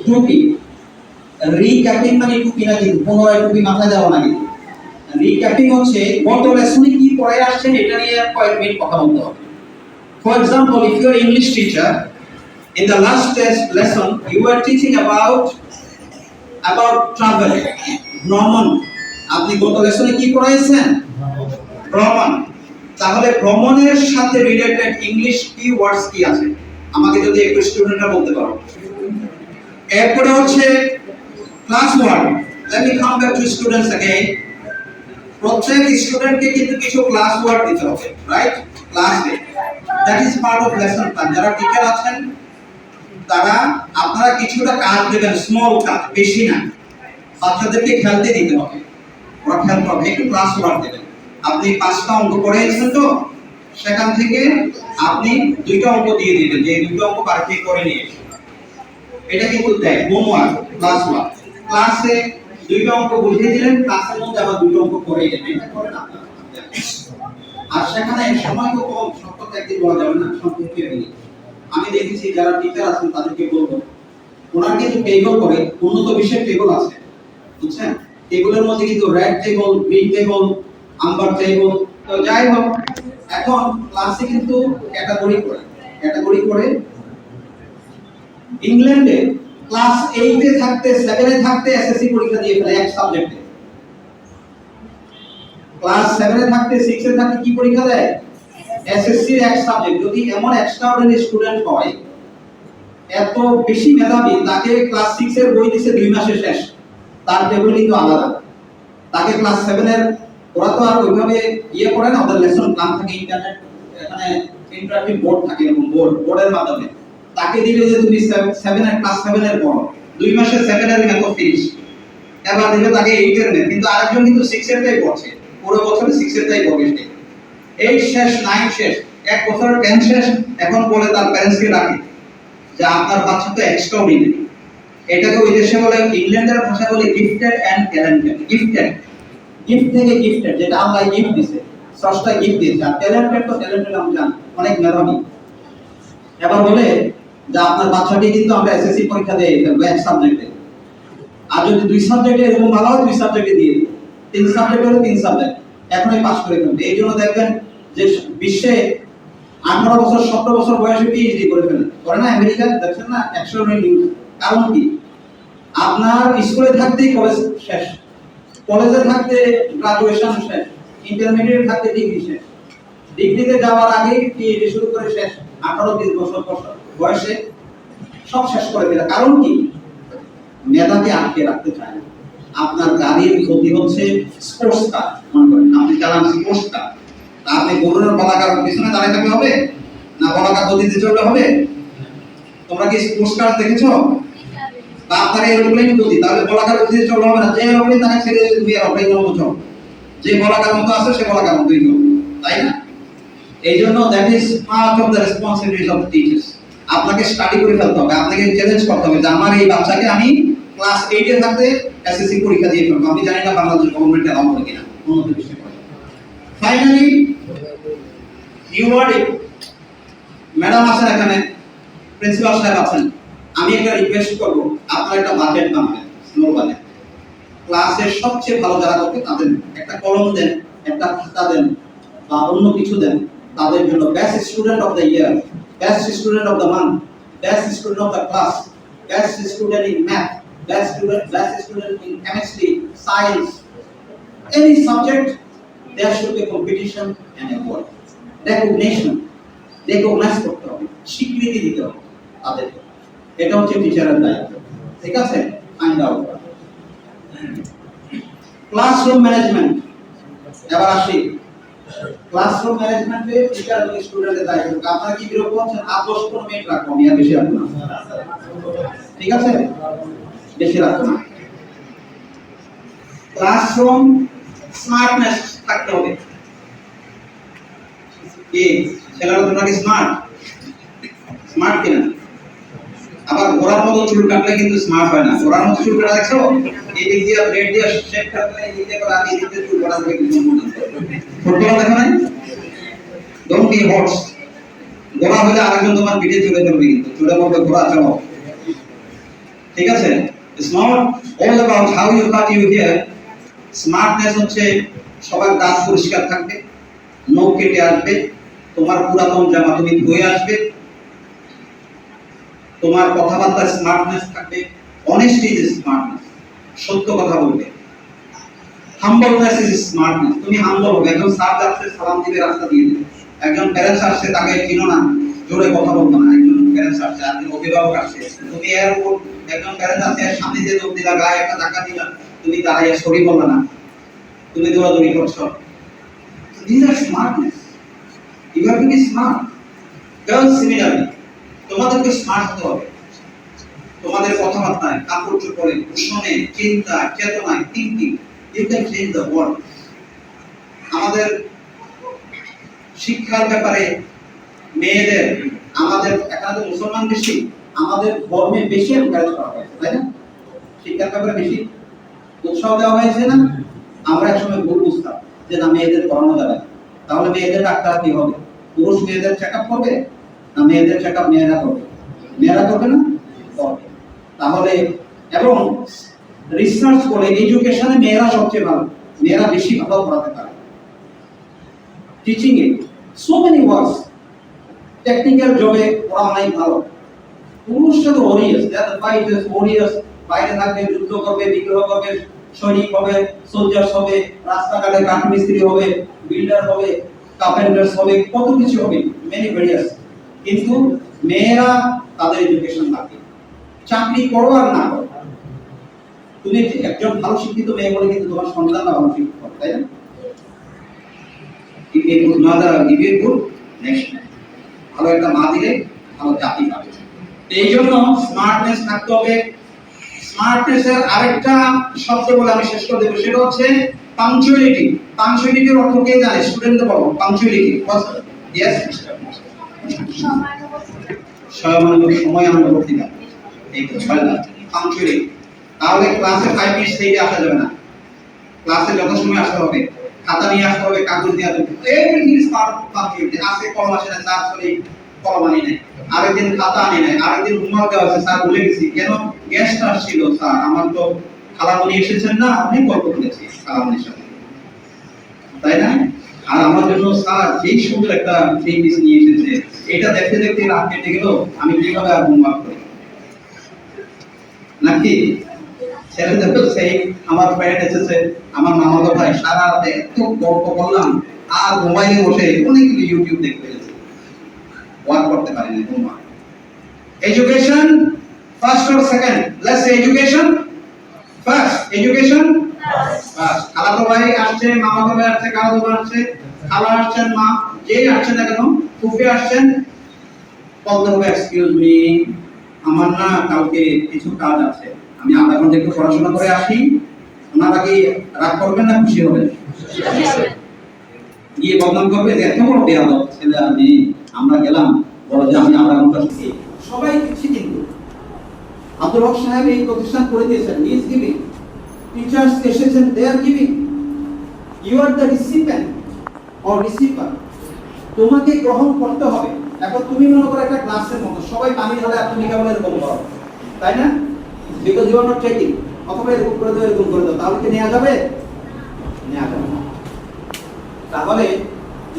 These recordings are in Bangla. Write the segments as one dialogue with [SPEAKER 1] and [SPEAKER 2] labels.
[SPEAKER 1] টুপি, রিক্যাপিং মানে টুপি না, কিন্তু পুনরায় টুপি মাথায় দেওয়া না। কিন্তু রিক্যাপিং হচ্ছে গত লেসনে কি পড়ে আসছেন এটা নিয়ে কয়েক মিনিট কথা বলতে হবে। For example, if you are English teacher, in the last test lesson you were teaching about travel, ভ্রমণ। আপনি গত লেসনে কি পড়াইছেন? ভ্রমণ। তাহলে ভ্রমণের সাথে রিলেটেড ইংলিশ কি ওয়ার্ডস কি আছে আমাকে যদি একটু স্টুডেন্টরা বলতে পারো। এরপরে হচ্ছে class word. Let me come back to students again. প্রত্যেক স্টুডেন্টকে কিন্তু কিছু ক্লাস ওয়ার্ড দিতে হবে, রাইট? ক্লাসে that is part of lesson plan. যারা টিচার আছেন তারা আপনারা কিছুটা কাজ দেবেন, স্মল কাজ, বেশি না। বাচ্চাদেরকে খেলতে দিতে হবে, ওরা খেলতে হবে, একটু ক্লাস ওয়ার্ক দেবেন। আপনি 5টা অঙ্ক পড়েছেন তো, সেখান থেকে আপনি 2টা অঙ্ক দিয়ে দিবেন, যে 2টা অঙ্ক পারফেক্ট করে নিয়ে এসে। এটা কিন্তু দেয় হোমওয়ার্ক, ক্লাস ওয়ার্ক। ক্লাসে 2টা অঙ্ক বুঝিয়ে দিলেন, ক্লাসের মধ্যে আবার 2টা অঙ্ক পড়িয়ে দেবেন, এটা করেন আপনারা। আর সেখানে সময় তো কম, সপ্তাহে একদিন বলা যাবে না, সম্পর্কে আমি দেখেছি যারা টিচার আছেন তাদেরকে বলবো, ওনারা কিন্তু টেবল করে, উন্নত বিষয়ের টেবল আছে, বুঝছেন? টেবলের মধ্যে কিন্তু red table, green table, amber table. তো যাই হোক, এখন ক্লাসে কিন্তু ক্যাটাগরি করে ইংল্যান্ডে ক্লাস 8 এ থাকতে 7 এ থাকতে এসএসসি পরীক্ষা দিয়ে ফেলে এক সাবজেক্টে। ক্লাস 7 এ থাকতে 6 এ থাকতে কি পরীক্ষা দেয়? এসএসসি এর এক সাবজেক্ট। যদি এমন এক্সট্রাঅর্ডিনারি স্টুডেন্ট হয়, এত বেশি মেধাবী, তাকে ক্লাস 6 এর বই দিছে 2 মাসে শেষ, তার টেবিল কিন্তু আলাদা। তাকে ক্লাস 7 এর, ওরা তো আর ওইভাবে করে না, ওদের লেসন প্ল্যান থাকে, ইন্টারনেট, এখানে ইন্টারঅ্যাক্টিভ বোর্ড থাকে, এরকম বোর্ডের মাধ্যমে তাকে দিবে যে তুমি 7 এর ক্লাস 7 এর পড়ো, 2 মাসে 7 এর ম্যাথ ফিনিশ। এবার দিবে তাকে 8 এর ম্যাথ, কিন্তু আরেকজন কিন্তু 6 এরটাই পড়ছে, পুরো বছর 6 এরটাই পড়বে। 8 শেষ, 9 শেষ, এক বছর 10 শেষ। এখন বলে তার প্যারেন্টসকে ডাকে যে আপনার বাচ্চা তো এক্সট্রাঅর্ডিনারি। এটাকে ওই দেশে বলে, ইংল্যান্ডের ভাষা বলে গিফটেড এন্ড ট্যালেন্টেড। গিফট থেকে গিফটেড, যেটা আল্লাহ গিফট দিয়েছে, স্রষ্টা গিফট দিয়েছে। আর ট্যালেন্টেড তো ট্যালেন্টেড আমরা জানি, অনেক মেধাবী। এবার বলে যে আপনার বাচ্চাটি কিন্তু আমরা এসএসসি পরীক্ষা দিয়ে ফেলবো এক সাবজেক্টে, আর যদি 2 সাবজেক্টে এরকম ভালো হয় 2 সাবজেক্টে দিয়ে দিই, 3 সাবজেক্ট হলে 3 সাবজেক্ট, এখনই পাস করে ফেলবে। এই জন্য দেখবেন যে বিশ্বে 18 বছর 17 বছর বয়সে পিএইচডি করে ফেলে, করে না আমেরিকা, দেখছেন না? 100 নিউজ। কারণ কি? আপনার স্কুলে থাকতেই কলেজ শেষ, কলেজে থাকতে গ্রাজুয়েশন শেষ, ইন্টারমিডিয়েট থাকতে ডিগ্রি শেষ, ডিগ্রিতে যাওয়ার আগে পিএইচডি শুরু করে শেষ, 18-20 বছর বয়সে সব শেষ করে দিলে। কারণ কি? মেধাকে আটকে রাখতে চায় না। আপনার গাড়ির ক্ষতি হচ্ছে স্পোর্টস কার, মনে করেন আপনি চালান স্পোর্টস কার, আপনি গরুর বলাকার পিছনে দাঁড়িয়ে থাকলে হবে না? বলাকার গতিতে চললে হবে? তোমরা কি স্পোর্টস কার দেখেছো? বা আপনার এরোপ্লেন গতি, তাহলে বলাকার গতিতে চললে হবে না। যে এরোপ্লেন তাকে ছেড়ে তুমি এরোপ্লেনের মতো চলো, যে বলাকার মতো আছে সে বলাকার মতোই চলো, তাই না? এই জন্য that is part of the responsibilities of the teachers. আপনাকে স্টাডি করে ফেলতে হবে, আপনাকে চ্যালেঞ্জ করতে হবে যে আমার এই বাচ্চাকে আমি ক্লাস 8 এ থাকতে এসএসসি পরীক্ষা দিয়ে ফেলবো। আমি জানি না বাংলাদেশ গভর্নমেন্ট এলাও করে কিনা, উন্নত বিষয় করে। Finally rewarding. ম্যাডাম আছেন এখানে, প্রিন্সিপাল সাহেব আছেন, আমি একটা রিকোয়েস্ট করব, আপনারা একটা বাজেট বানাবেন, স্মল বাজেট। ক্লাসের সবচেয়ে ভালো যারা করবে তাদের একটা কলম দেন, একটা খাতা দেন, বা অন্য কিছু দেন, তাদের জন্য best student of the year, best student of the month, best student of the class, best student in math, best student in chemistry, science, any subject, there should be a competition and award, recognition, recognize করতে হবে, স্বীকৃতি দিতে হবে তাদেরকে। এটা হচ্ছে টিচারের দায়িত্ব, ঠিক আছে? Find out. Classroom management. এবার আসি ক্লাসরুম ম্যানেজমেন্টে টিচার এবং স্টুডেন্টের দায়িত্ব। আপনারা কি বিরক্ত হচ্ছেন? 10-15 মিনিট রাখবো, আমি আর বেশি রাখবো না, ঠিক আছে? বেশি রাখবো না। ক্লাসরুম স্মার্টনেস থাকতে হবে। কি ছেলেরা তোমরা কি স্মার্ট? স্মার্ট কিনা? আবার ঘোড়ার মতো চুল কাটলে কিন্তু স্মার্ট হয় না। ঘোড়ার মতো চুল কাটা দেখছো? এই দিক দিয়ে ব্লেড দিয়ে শেপ কাটলে এই দিক দিয়ে করে এই দিক দিয়ে চুল কাটা থেকে কিছু মনে হয়। ফুটবল দেখো নাই? Don't be horse. ঘোড়া হলে আরেকজন তোমার পিঠে চড়ে ফেলবে, কিন্তু চড়ে পড়বে ঘোড়া, চলো। ঠিক আছে? It's not all about how you cut your hair. Smartness হচ্ছে সবার দাঁত পরিষ্কার থাকবে, নখ কেটে আসবে, তোমার পুরাতন জামা তুমি ধুয়ে আসবে, তোমার কথাবার্তা স্মার্টনেস থাকবে, অনেস্টি ইজ স্মার্টনেস, সত্য কথা বলবে, হাম্বলনেস ইজ স্মার্টনেস, তুমি হাম্বল হবে। একজন স্যার যাচ্ছে সালাম দিবে, রাস্তা দিয়ে দিবে। একজন প্যারেন্টস আসছে, তাকে চিনো না, জোরে কথা বলবো না। একজন প্যারেন্টস আসছে, একজন অভিভাবক আসছে, তুমি এর উপর একজন প্যারেন্টস আছে, এর সামনে দিয়ে দৌড় দিলা, গায়ে একটা ধাক্কা দিলা, তুমি দাঁড়াইয়া সরি বললা না, তুমি দৌড়াদৌড়ি করছো। These are smartness. You have to be smart. Girls similarly, তোমাদেরকে স্মার্ট হতে হবে। তোমাদের কথাবার্তায়, কাপড় চোপড়ে, ভূষণে, চিন্তা, চেতনায়, thinking, you can change the world. আমাদের শিক্ষার ব্যাপারে মেয়েদের, আমাদের এখানে তো মুসলমান বেশি, আমাদের ধর্মে বেশি এনকারেজ করা হয়েছে, তাই না? শিক্ষার ব্যাপারে বেশি উৎসাহ দেওয়া হয়েছে না? আমরা একসময় ভুল বুঝতাম যে না, মেয়েদের পড়ানো যাবে না। তাহলে মেয়েদের ডাক্তার কি হবে? পুরুষ মেয়েদের চেক আপ করবে না মেয়েদের চেক আপ মেয়েরা করবে? মেয়েরা করবে না? করবে। তাহলে এবং রিসার্চ করে এডুকেশনে মেয়েরা সবচেয়ে ভালো, মেয়েরা বেশি ভালো পড়াতে পারে। টিচিং এ সো মেনি ওয়ার্কস, টেকনিক্যাল জবে পড়াশোনাই ভালো। পুরুষরা তো aureus, that fight is aureus, বাইরে থাকবে, যুদ্ধ করবে, বিগ্রহ করবে, সৈনিক হবে, সোলজার্স হবে, রাস্তাঘাটে কাঠমিস্ত্রি হবে, বিল্ডার হবে, কার্পেন্টার্স হবে, কত কিছু হবে, মেনি ভেরিয়াস। কিন্তু মেয়েরা তাদের এডুকেশন লাগে, চাকরি করো আর না করো, তুমি একজন ভালো শিক্ষিত মেয়ে বলে কিন্তু তোমার সন্তানরা ভালো শিক্ষিত হবে, তাই না? If a good mother give you a good nation, ভালো একটা মা দিলে ভালো জাতি পাবে। এই জন্য স্মার্টনেস থাকতে হবে। স্মার্টনেসের আরেকটা শব্দ বলে আমি শেষ করে দেবো, সেটা হচ্ছে পাংচুয়ালিটি। পাংচুয়ালিটির অর্থ কে জানে? স্টুডেন্টদের বলো পাংচুয়ালিটি। ইয়েস, সময়ানুবর্তিতা, এই তো ছয়টা পাংচুয়ালিটি। তাহলে ক্লাসে 5 মিনিট থেকে আসা যাবে না, ক্লাসে যথাসময়ে আসতে হবে, খাতা নিয়ে আসতে হবে, কাগজ নিয়ে আসতে হবে। Everything is part of punctuality. আজকে কলম আসে না, স্যার সরি কলম আনি নাই, আরেকদিন খাতা আনি নাই, আরেকদিন হোমওয়ার্ক দেওয়া আছে, স্যার ভুলে গেছি, কেন গেস্ট আসছিল স্যার, আমার তো খালামণি এসেছেন না, অনেক গল্প করেছি খালামণির সাথে, তাই না? আর আমার জন্য স্যার যেই সুন্দর একটা থ্রি পিস নিয়ে এসেছে, এটা দেখতে দেখতে রাত কেটে গেল, আমি কিভাবে আর হোমওয়ার্ক করি নাকি? ছেলেদের তো সেই, আমার ফ্রেন্ড এসেছে, আমার মামাতো ভাই, সারা রাতে এত গল্প করলাম, আর মোবাইলে বসে অনেকগুলো ইউটিউব দেখতে গেছে, ওয়ার্ক করতে পারিনি homework. Education first or second? Let's say education first. Education first. খালাতো ভাই আসছে, মামাতো ভাই আসছে, খালাতো ভাই আসছে, খালা আসছেন, মা যেই আসছেন না কেন, ফুফি আসছেন, বলতে হবে এক্সকিউজ মি, আমার না কালকে কিছু কাজ আছে, আমি আধা ঘন্টা একটু পড়াশোনা করে আসি। ওনারা কি রাগ করবেন না খুশি হবেন? গিয়ে বদনাম করবে যে এত বড় বেয়াদব ছেলে আমি, আমরা গেলাম বলে যে আমি আধা ঘন্টা শিখি। সবাই দিচ্ছি, কিন্তু আব্দুল হক সাহেব এই প্রতিষ্ঠান করে দিয়েছেন, হি ইজ গিভিং, টিচার্স এসেছেন, they are giving, you are the recipient or receiver, তোমাকে গ্রহণ করতে হবে। এখন তুমি মনে করো একটা ক্লাসের মতো, সবাই পানি ঢালে আর তুমি কেবল এরকম করো, তাই না? Because you are not taking, অথবা এরকম করে দাও, এরকম করে দাও, তাহলে কি নেওয়া যাবে? নেওয়া যাবে না। তাহলে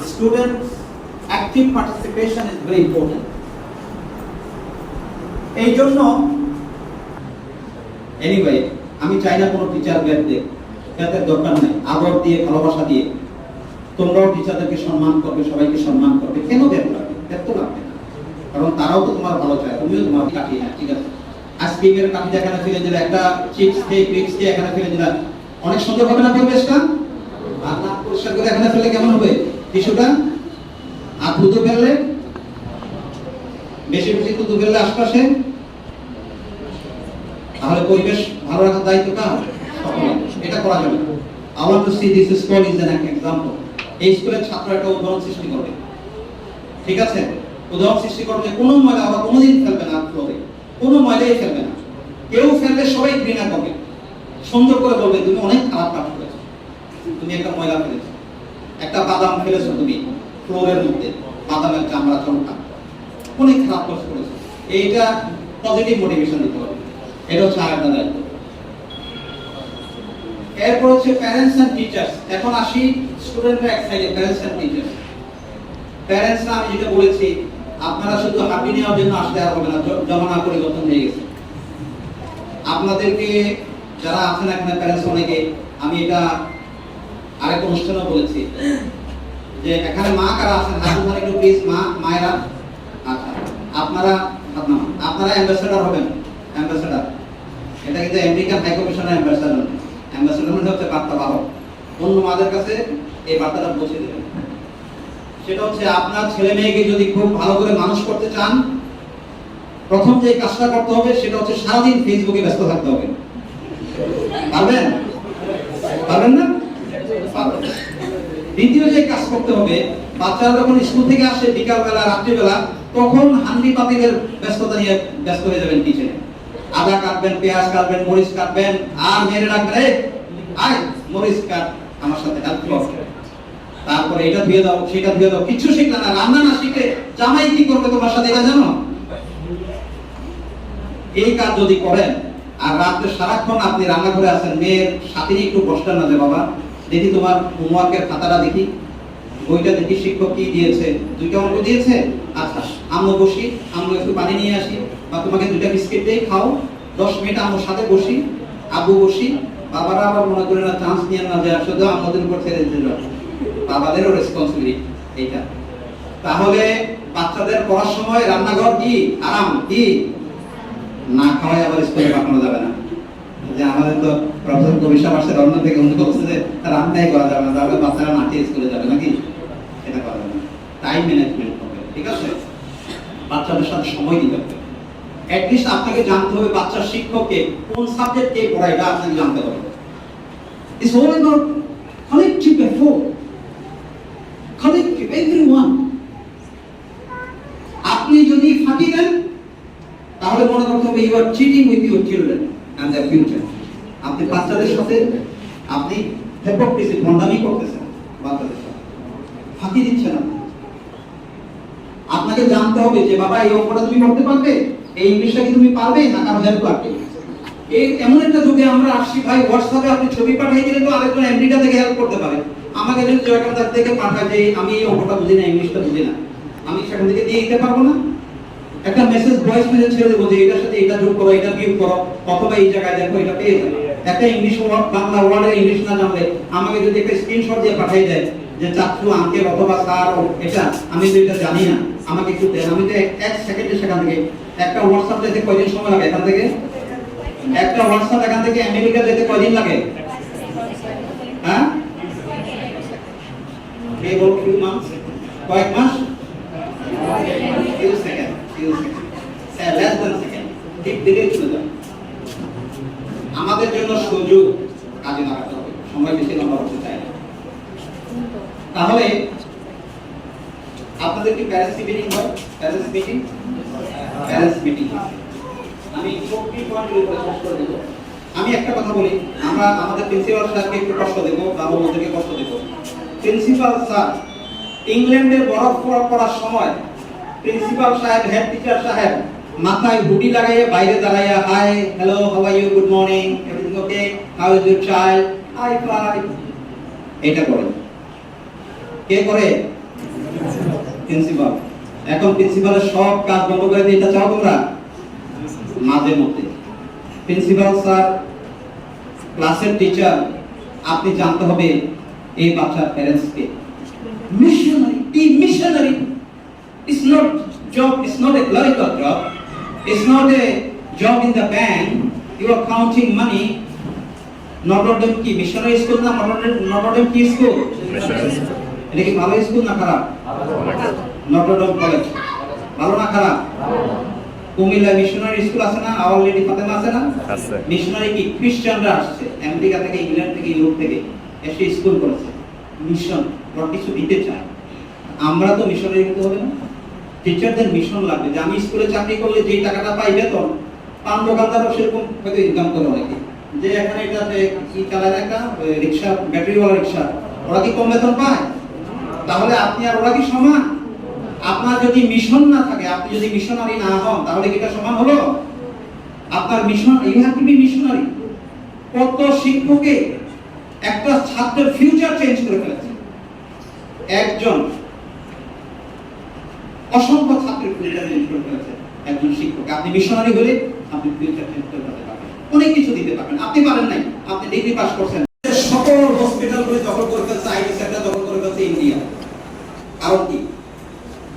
[SPEAKER 1] students active participation is very important. এই জন্য এনিওয়ে আমি চাই না কোনো টিচার ব্যাড দেখ, তাদের দরকার নাই, আদর দিয়ে, ভালোবাসা দিয়ে তোমরাও টিচারদেরকে সম্মান করবে, সবাইকে সম্মান করবে। কেন ব্যাড লাগবে? ব্যাড তো লাগবে না, কারণ তারাও তো তোমার ভালো চায়, তুমিও তোমার কাটিয়ে না, ঠিক আছে? আইসক্রিমের কাঠি এখানে ফেলে দিলে, একটা চিপস খেয়ে ক্রিপস খেয়ে এখানে ফেলে দিলে, অনেক সুন্দর হবে না পরিবেশটা? আর না পরিষ্কার করে এখানে ফেলে কেমন হবে টিস্যুটা? আর দুধ ফেললে, বেশি বেশি দুধ ফেললে আশপাশে, তাহলে পরিবেশ ভালো রাখার দায়িত্ব কার? এটা করা যাবে না। I want to see this school is an example. এই স্কুলের ছাত্র একটা উদাহরণ সৃষ্টি করবে, ঠিক আছে? উদাহরণ সৃষ্টি করবে, কোনো ময়লা আবার কোনোদিন ফেলবে না ফ্লোরে, কোনো ময়লাই ফেলবে না, কেউ ফেললে সবাই ঘৃণা করবে, সুন্দর করে বলবে তুমি অনেক খারাপ কাজ করেছো, তুমি একটা ময়লা ফেলেছো, একটা বাদাম ফেলেছো তুমি ফ্লোরের মধ্যে, বাদামের চামড়া চমকা, অনেক খারাপ কাজ করেছো। এইটা পজিটিভ মোটিভেশন দিতে হবে। এটা হচ্ছে আরেকটা দায়িত্ব। এরপর হচ্ছে প্যারেন্টস এন্ড টিচার্স। এখন আসি স্টুডেন্টরা এক সাইডে, প্যারেন্টস এন্ড টিচার্স। প্যারেন্টসরা আমি যেটা বলেছি, আপনারা শুধু হাঁপি নেওয়ার জন্য আসলে আর হবে না, জমানা পরিবর্তন হয়ে গেছে। আপনাদেরকে যারা আছেন এখানে প্যারেন্টস অনেকে, আমি এটা আরেক অনুষ্ঠানেও বলেছি যে এখানে মা কারা আছেন হাত ধরে একটু প্লিজ, মায়েরা। আচ্ছা, আপনারা অ্যাম্বাসেডর হবেন। অ্যাম্বাসেডর এটা কিন্তু আমেরিকান হাই কমিশনের অ্যাম্বাসেডর। অ্যাম্বাসেডর মানে হচ্ছে বার্তা বাহক, অন্য মাদের কাছে এই বার্তাটা পৌঁছে দেবেন। সেটা হচ্ছে আপনার ছেলে মেয়েকে যদি খুব ভালো করে মানুষ করতে চান, প্রথম যে কাজটা করতে হবে সেটা হচ্ছে সারাদিন ফেসবুকে ব্যস্ত থাকতে হবে। পারবেন? পারবেন না? পারবেন। দ্বিতীয় যে কাজ করতে হবে, বাচ্চারা যখন স্কুল থেকে আসে বিকালবেলা রাত্রিবেলা, তখন হান্ডি পাতিলের ব্যস্ততা নিয়ে ব্যস্ত হয়ে যাবেন কিচেনে। আদা কাটবেন, পেঁয়াজ কাটবেন, মরিচ কাটবেন, আর মেরে রাখবেন, এই আয় মরিচ কাট, আমার সাথে হেল্প কর। তারপরে এটা ধুয়ে দাও, সেটা ধুয়ে দাও, কিছু শিখলে না, রান্না না শিখলে জামাই কি করবে তোমার সাথে এটা জানো? এই কাজ যদি করেন, আর রাতে সারাক্ষণ আপনি রান্নাঘরে আছেন, মেয়ের সাথে একটু বসলেন না যে বাবা দেখি তোমার হোমওয়ার্কের খাতাটা দেখি, বইটা দেখি শিক্ষক কি দিয়েছে, 2টা অঙ্ক দিয়েছে, আচ্ছা আম্মু বসি, আম্মু একটু পানি নিয়ে আসি, বা তোমাকে 2টা বিস্কিট দিয়ে খাও, 10 মিনিট আম্মুর সাথে বসি, আব্বু বসি। বাবারা আবার মনে করে না, চান্স নিয়ে না যে শুধু আমাদের উপর ছেড়ে দিল, বাবাদেরও রেসপন্সিবিলিটি এইটা। তাহলে বাচ্চাদের পড়ার সময় রান্নাঘর কি আরাম, কি না খাওয়াই আবার স্কুলে পাঠানো যাবে না। যে আমাদের তো প্রফেসর কবির সাহেব আসছে রমনা থেকে, উনি বলছে যে রান্নাই করা যাবে না, তাহলে বাচ্চারা না খেয়ে স্কুলে যাবে নাকি? এটা করা যাবে না। টাইম ম্যানেজমেন্ট হবে, ঠিক আছে? বাচ্চাদের সাথে সময় দিতে হবে। অ্যাটলিস্ট আপনাকে জানতে হবে বাচ্চার শিক্ষককে কোন সাবজেক্ট কে পড়ায়, এটা আপনাকে জানতে হবে। It's all about collective effort, collective everyone. আপনি যদি ফাঁকি দেন তাহলে মনে করতে হবে you are cheating with your children and their future. আপনি বাচ্চাদের সাথে আপনি হিপোক্রিসি, ভণ্ডামি করতেছেন, বাচ্চাদের সাথে ফাঁকি দিচ্ছেন আপনি। আপনাকে জানতে হবে যে বাবা এই অঙ্কটা তুমি করতে পারবে, এই ইংলিশটা কি তুমি পারবে, না কারো হেল্প লাগবে। এই এমন একটা যুগে আমরা আসছি ভাই, হোয়াটসঅ্যাপে আপনি ছবি পাঠিয়ে দিলে তো আরেকজন আমেরিকা থেকে হেল্প করতে পারে। আমাকে যদি জয়কান্তার থেকে পাঠায় যে আমি এই অঙ্কটা বুঝি না, ইংলিশটা বুঝি না, আমি সেখান থেকে দিয়ে দিতে পারবো না? একটা মেসেজ, ভয়েস মেসেজ ছেড়ে দেবো যে এটার সাথে এটা যোগ করো, এটা বিয়োগ করো, অথবা এই জায়গায় দেখো, এটা পেয়ে যাবে। একটা ইংলিশ ওয়ার্ড, বাংলা ওয়ার্ডের ইংলিশ না জানলে আমাকে যদি একটা স্ক্রিনশট দিয়ে পাঠিয়ে দেয় যে চাচু, আঙ্কেল অথবা স্যার, এটা আমি তো এটা জানি না, আমাকে একটু দেন, আমি তো 1 সেকেন্ডে সেখান থেকে একটা হোয়াটসঅ্যাপ যেতে কয়দিন সময় লাগে এখান থেকে? একটা হোয়াটসঅ্যাপ এখান থেকে আমেরিকা যেতে কয়দিন লাগে? হ্যাঁ, কে বল, ফিউ মান্থস, কয়েক মাস, few second, less than second, ঠিক দিলে চলে যাবে। আমাদের জন্য সুযোগ কাজে লাগাতে হবে, সময় বেশি লম্বা করতে চাই না। তাহলে আপনাদের কি প্যারেন্টস মিটিং হয়? প্যারেন্টস মিটিং আমি 40 পয়েন্টের উপরে শেষ করে দেব। আমি একটা কথা বলি, আমরা আমাদের প্রিন্সিপাল স্যারকে একটু কষ্ট দেব, বাবুদেরকে কষ্ট দেব। প্রিন্সিপাল স্যার ইংল্যান্ডের বরফ পড়ার সময় প্রিন্সিপাল সাহেব, হেড টিচার সাহেব মাথায় হুডি লাগাইয়া বাইরে দাঁড়াইয়া, hi hello how are you, good morning, everything okay, how is your child, I fly, এটা করে। কে করে? প্রিন্সিপাল। এখন প্রিন্সিপালের সব কাজ বন্ধ করে দিয়ে এটা চাও তোমরা? মাঝে মধ্যে প্রিন্সিপাল স্যার, ক্লাসের টিচার, আপনি জানতে হবে এই বাচ্চার প্যারেন্টসকে। মিশনারি, এই missionary is not job, it's not a clerical job, it's not a job in the bank, you are counting money. Notre Dame কি মিশনারি স্কুল না? Notre Dame কি স্কুল? এটা কি ভালো স্কুল না খারাপ? Notre Dame কলেজ ভালো না খারাপ? কুমিল্লা মিশনারি স্কুল আছে না? আওয়ার লেডি ফাতেমা আছে না? আছে। মিশনারি কি খ্রিস্টানরা আসছে আমেরিকা থেকে, ইংল্যান্ড থেকে, ইউরোপ থেকে এসে স্কুল করেছে, মিশন ওরা কিছু দিতে চায়। আমরা তো মিশনারি হতে হবে না? টিচারদের মিশন লাগবে যে আমি স্কুলে চাকরি করলে যেই টাকাটা পাই বেতন, পান দোকানদারও সেরকম হয়তো ইনকাম করে অনেকে, যে এখানে এটা কি চালায় একটা রিক্সা, ব্যাটারিওয়ালা রিক্সা, ওরা কি কম বেতন পায়? তাহলে আপনি আর ওরা কি সমান? আপনার যদি মিশন না থাকে, আপনি যদি মিশনারি না হন, তাহলে কি এটা সমান হলো? আপনার mission, you have to be missionary. কত শিক্ষকে একটা ছাত্রের ফিউচার চেঞ্জ করে ফেলেছে, একজন অসংখ্য ছাত্রের ফিউচার চেঞ্জ করে ফেলেছে একজন শিক্ষক। আপনি মিশনারি হলে আপনি ফিউচার চেঞ্জ করে ফেলতে পারবেন, অনেক কিছু দিতে পারবেন। আপনি পারেন নাই, আপনি ডিগ্রি পাস করছেন, সকল হসপিটালগুলি দখল করে ফেলছে, আইটি সেক্টর দখল করে ফেলছে ইন্ডিয়া। কারণ কি?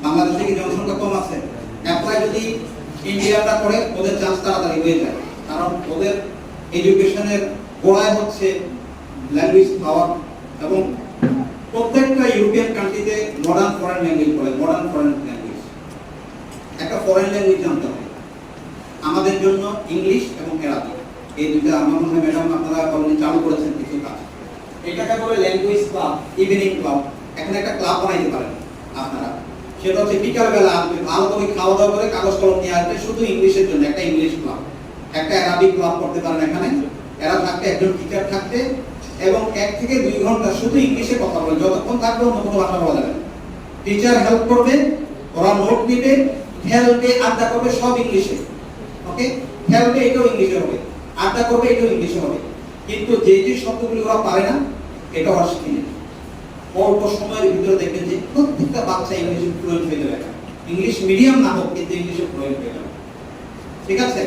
[SPEAKER 1] বাংলাদেশে কি জনসংখ্যা কম আছে? অ্যাপ্লাই যদি ইন্ডিয়াটা করে ওদের চান্স তাড়াতাড়ি হয়ে যায়, কারণ ওদের এডুকেশনের গোড়ায় হচ্ছে ল্যাঙ্গুয়েজ পাওয়ার। এবং প্রত্যেকটা ইউরোপিয়ান কান্ট্রিতে মডার্ন ফরেন ল্যাঙ্গুয়েজ বলে, মডার্ন ফরেন ল্যাঙ্গুয়েজ, একটা ফরেন ল্যাঙ্গুয়েজ জানতে হবে। আমাদের জন্য ইংলিশ এবং অ্যারাবিক, এই দুইটা আমার মনে হয় ম্যাডাম আপনারা অলরেডি চালু করেছেন কিছু কাজ। এটাকে বলে ল্যাঙ্গুয়েজ ক্লাব, ইভিনিং ক্লাব। এখানে একটা ক্লাব বানাইতে পারেন আপনারা, সেটা হচ্ছে বিকালবেলা আসবে, ভালো করে খাওয়া দাওয়া করে কাগজ কলম নিয়ে আসবে, শুধু ইংলিশের জন্য একটা ইংলিশ ক্লাব, একটা অ্যারাবিক ক্লাব করতে পারেন। এখানে এরা থাকতে, একজন টিচার থাকতে, এবং 1 থেকে 2 ঘন্টা শুধু ইংলিশে কথা বলে, যতক্ষণ থাকবে অন্য কোনো ভাষা বলা যাবে না। টিচার হেল্প করবে, ওরা নোট দিবে, হেল্পে আড্ডা করবে, সব ইংলিশে। ওকে, হেল্পে এটাও ইংলিশে হবে, আড্ডা করবে এটাও ইংলিশে হবে। কিন্তু যে যে শব্দগুলো ওরা পারে না এটা ওরা শিখে নেবে। অল্প সময়ের ভিতরে দেখবেন যে প্রত্যেকটা বাচ্চা ইংলিশে ফ্লুয়েন্ট হয়ে যাবে। ইংলিশ মিডিয়াম না হোক, কিন্তু ইংলিশে ফ্লুয়েন্ট হয়ে যাবে। ঠিক আছে?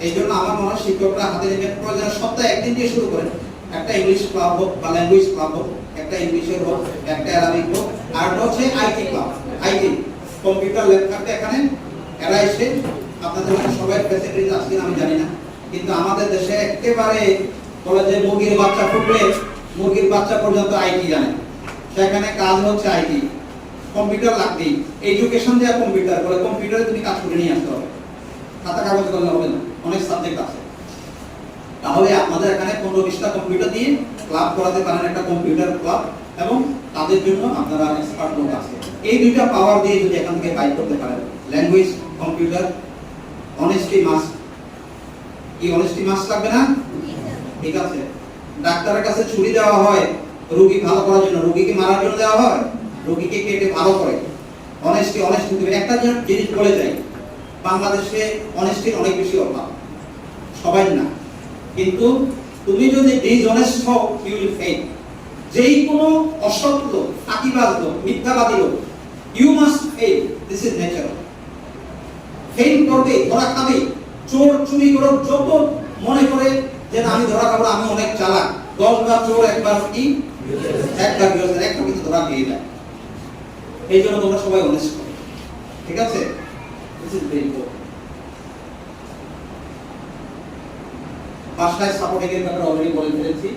[SPEAKER 1] এই জন্য আমার মনে হয় শিক্ষকরা হাতে নেবেন, প্রয়োজন সপ্তাহে 1 দিন দিয়ে শুরু করেন। একটা ইংলিশ ক্লাব হোক বা ল্যাঙ্গুয়েজ ক্লাব হোক, একটা ইংলিশের হোক, একটা অ্যারাবিক হোক, আর হচ্ছে IT club. IT computer lab থাকবে এখানে, এরা এসে আপনাদের সবাই ফ্যাসিলিটিস আছে আমি জানি না, কিন্তু আমাদের দেশে একেবারে বলে যে মুরগির বাচ্চা ফুটলে মুরগির বাচ্চা পর্যন্ত আইটি জানে। সেখানে কাজ হচ্ছে আইটি, কম্পিউটার লাগবেই। এডুকেশন দেওয়া কম্পিউটার বলে, কম্পিউটারে তুমি কাজ করে নিয়ে আসতে হবে, খাতা কাগজ করলে হবে না, অনেক সাবজেক্ট আছে। তাহলে আপনাদের এখানে 15-20টা কম্পিউটার দিয়ে ক্লাব করাতে পারেন, একটা কম্পিউটার ক্লাব, এবং তাদের জন্য আপনারা এক্সপার্ট লোক আছে। এই দুইটা পাওয়ার দিয়ে যদি এখান থেকে বাইক করতে পারেন, ল্যাঙ্গুয়েজ, কম্পিউটার, অনেস্টি মাস্ট। কি অনেস্টি মাস্ট লাগবে না? ঠিক আছে। ডাক্তারের কাছে ছুরি দেওয়া হয় রোগী ভালো করার জন্য, রোগীকে মারার জন্য দেওয়া হয়, রোগীকে কেটে ভালো করে। অনেস্টি, অনেস্টি দিবে। একটা জিনিস বলে যাই, বাংলাদেশে অনেস্টির অনেক বেশি অভাব, সবাই না, কিন্তু তুমি যদি ডিসঅনেস্ট হও ইউ উইল ফেল। যেই কোনো অসৎ লোক, ফাঁকিবাজ লোক, মিথ্যাবাদী লোক, you must fail, this is nature. Fail করবে, ধরা খাবে। চোর চুরি করে যত মনে করে যে আমি ধরা খাবো, আমি অনেক চালাক, 10 বার চোর একবার কি একবার বিরোধী, একটা কিন্তু ধরা খেয়ে যায়। এই জন্য তোমরা সবাই অনেস্ট করো, ঠিক আছে? This is very important. বাসায় সাপোর্টিং এর ব্যাপারে অলরেডি বলে ফেলেছি,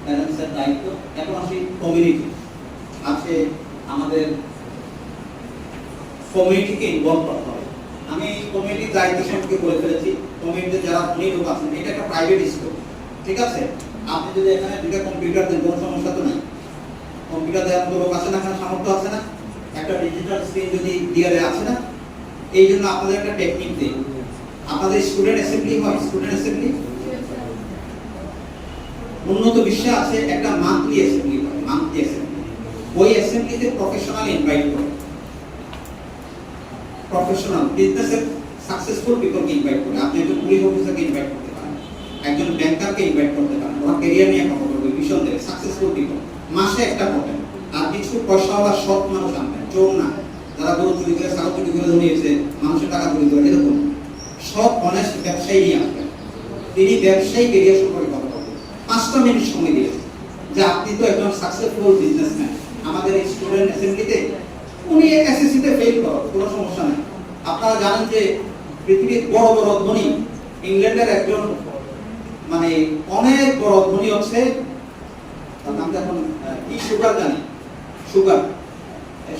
[SPEAKER 1] প্যারেন্টসের দায়িত্ব। এখন আসি কমিউনিটি। আছে আমাদের কমিউনিটিকে ইনভলভ করতে হবে। আমি কমিউনিটির দায়িত্ব সম্পর্কে বলে ফেলেছি। কমিউনিটিতে যারা ধনী লোক আছেন, এটা একটা প্রাইভেট স্কুল, ঠিক আছে? আপনি যদি এখানে 2টা কম্পিউটার দেন, কোনো সমস্যা তো নাই। কম্পিউটার দেওয়ার মতো লোক আছে না, এখানে সামর্থ্য আছে না? একটা ডিজিটাল স্ক্রিন যদি দিয়ে দেওয়া আছে না? এই জন্য আপনাদের একটা টেকনিক দিই। আপনাদের স্টুডেন্ট অ্যাসেম্বলি হয়, স্টুডেন্ট অ্যাসেম্বলি উন্নত বিশ্বে আছে, একটা মান্থলি অ্যাসেম্বলি হয়, মান্থলি অ্যাসেম্বলি। ওই অ্যাসেম্বলিতে প্রফেশনাল ইনভাইট করে, প্রফেশনাল বিজনেসের সাকসেসফুল পিপলকে ইনভাইট করে। আপনি একজন পুলিশ অফিসারকে ইনভাইট করতে পারেন, একজন ব্যাংকারকে ইনভাইট করতে পারেন, ওরা ক্যারিয়ার নিয়ে কথা বলবে, মিশন দেবে, সাকসেসফুল পিপল। মাসে একটা করবেন, আর কিছু পয়সাওয়ালা সৎ মানুষ আনবেন, চোর না, যারা গরু চুরি করে, ছাগল চুরি করে ধরিয়েছে, মানুষের টাকা চুরি করে, এরকম সব অনেস্ট ব্যবসায়ী নিয়ে আসবেন। তিনি ব্যবসায়ী ক্যারিয়ার সম্পর্কে কথা বলবেন। 5টা মিনিট সময় দিয়ে, যে আপনি তো একজন সাকসেসফুল বিজনেসম্যান, আমাদের এই স্টুডেন্ট অ্যাসেম্বলিতে উনি এসএসসি তে ফেল করো, কোনো সমস্যা নেই। আপনারা জানেন যে পৃথিবীর বড় বড় ধনী, ইংল্যান্ডের একজন মানে অনেক বড় ধনী হচ্ছে, তার নামটা এখন কি সুগার জানি, সুগার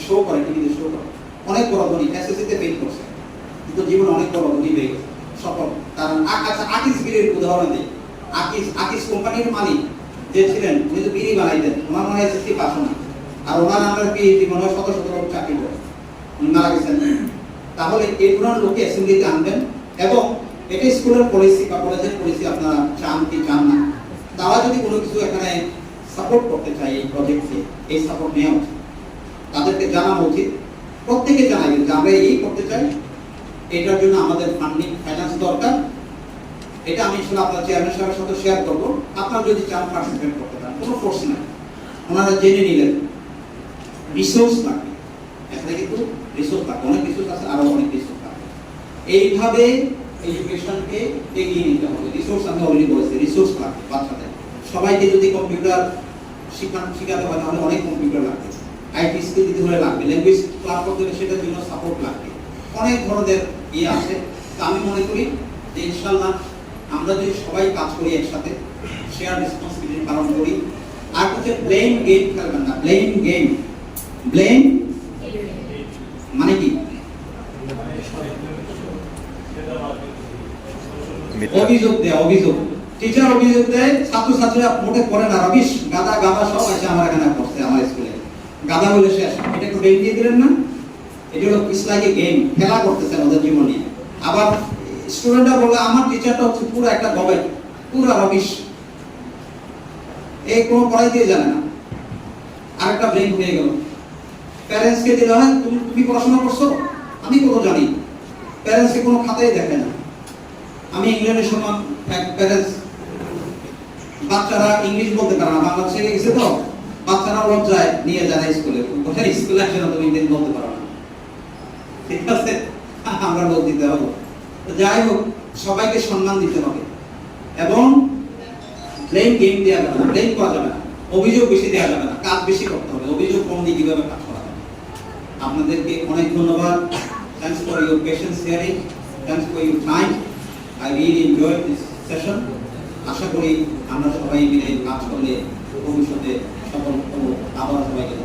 [SPEAKER 1] শো করে, টিভিতে শো করে, অনেক বড় ধনী, এসএসসি তে ফেল করছে, কিন্তু জীবন অনেক বড় ধনী হয়ে গেছে, সফল। কারণ আচ্ছা, আকিস গিরির উদাহরণ দিই। আকিস কোম্পানির মালিক যে ছিলেন, উনি তো বিড়ি বানাইতেন, ওনার মনে হয় এসএসসি পাস না, আর ওনার নামের পিএইচডি মনে হয় 100 লোক চাকরি করে, উনি মারা গেছেন। তাহলে এই ধরনের লোককে অ্যাসেম্বলিতে আনবেন, এবং এটা স্কুলের পলিসি বা কলেজের পলিসি, আপনারা চান কি চান না, তারা যদি কোনো কিছু এখানে সাপোর্ট করতে চায় এই প্রজেক্টকে, এই সাপোর্ট নেওয়া উচিত, তাদেরকে জানানো উচিত। প্রত্যেকে জানাবেন যে আমরা এই করতে চাই, এটার জন্য আমাদের ফান্ডিং, ফাইন্যান্স দরকার, এটা আমি আসলে আপনার চেয়ারম্যান সাহেবের সাথে শেয়ার করব। আপনারা যদি চান পার্টিসিপেট করতে পারেন, কোনো ফোর্স নাই, ওনারা জেনে নিলেন। রিসোর্স লাগবে, এখানে কিন্তু রিসোর্স লাগবে, অনেক রিসোর্স আছে, আরো অনেক রিসোর্স লাগবে। এইভাবে এডুকেশনকে এগিয়ে নিতে হবে। রিসোর্স আমি অলরেডি বলেছি, রিসোর্স লাগবে বাচ্চাদের। সবাইকে যদি কম্পিউটার শিখাতে হয় তাহলে অনেক কম্পিউটার লাগবে, আইটি স্কিল দিতে হলে লাগবে, ল্যাঙ্গুয়েজ ক্লাস করতে হলে সেটার জন্য সাপোর্ট লাগবে, অনেক ধরনের ইয়ে আছে। তা আমি মনে করি যে ইনশাআল্লাহ আমরা যদি সবাই কাজ করি একসাথে, শেয়ার রেসপন্সিবিলিটি পালন করি। আর হচ্ছে ব্লেম গেম খেলবেন না, ব্লেম গেম। ব্লেম মানে কি? অভিযোগ দেয়, অভিযোগ। টিচার অভিযোগ দেয়, ছাত্রছাত্রীরা মোটে করে না, রবিশ গাদা গাদা সব আছে আমার এখানে পড়ছে, আমার স্কুলে গাদা বলে শেষ। এটা একটু ব্লেম দিয়ে দিলেন না? এটা হলো ইসলাইকে গেম, খেলা করতেছেন ওদের জীবন নিয়ে। আবার স্টুডেন্টরা বলে আমার টিচারটা হচ্ছে পুরো একটা গবেট, পুরো রবিশ, এই কোনো পড়াই দিয়ে জানে না। আরেকটা ব্লেম হয়ে গেল। প্যারেন্টসকে দিলে হয় তুমি পড়াশোনা করছো, আমি কত জানি। প্যারেন্টসকে কোনো খাতায় দেখে না। আমি ইংল্যান্ডের সময় এক প্যারেন্টস, বাচ্চারা ইংলিশ বলতে পারে না, বাংলা শিখে গেছে তো, বাচ্চারা লজ্জায় নিয়ে যায় না স্কুলে, কোথায় স্কুলে আসে না, তুমি ইংলিশ বলতে পারো না, ঠিক আছে, আমরা লোক দিতে হবে। যাই হোক, সবাইকে সম্মান দিতে হবে এবং ব্লেম গেম দেওয়া যাবে না, ব্লেম করা যাবে না, অভিযোগ বেশি দেওয়া যাবে না, কাজ বেশি করতে হবে, অভিযোগ কম দিয়ে কিভাবে কাজ করা যাবে। আপনাদেরকে অনেক ধন্যবাদ। Thanks for your patience hearing, thanks for your time. I really enjoyed this session. আশা করি আমরা সবাই মিলে কাজ করলে ভবিষ্যতে সফল হব। আবার সবাইকে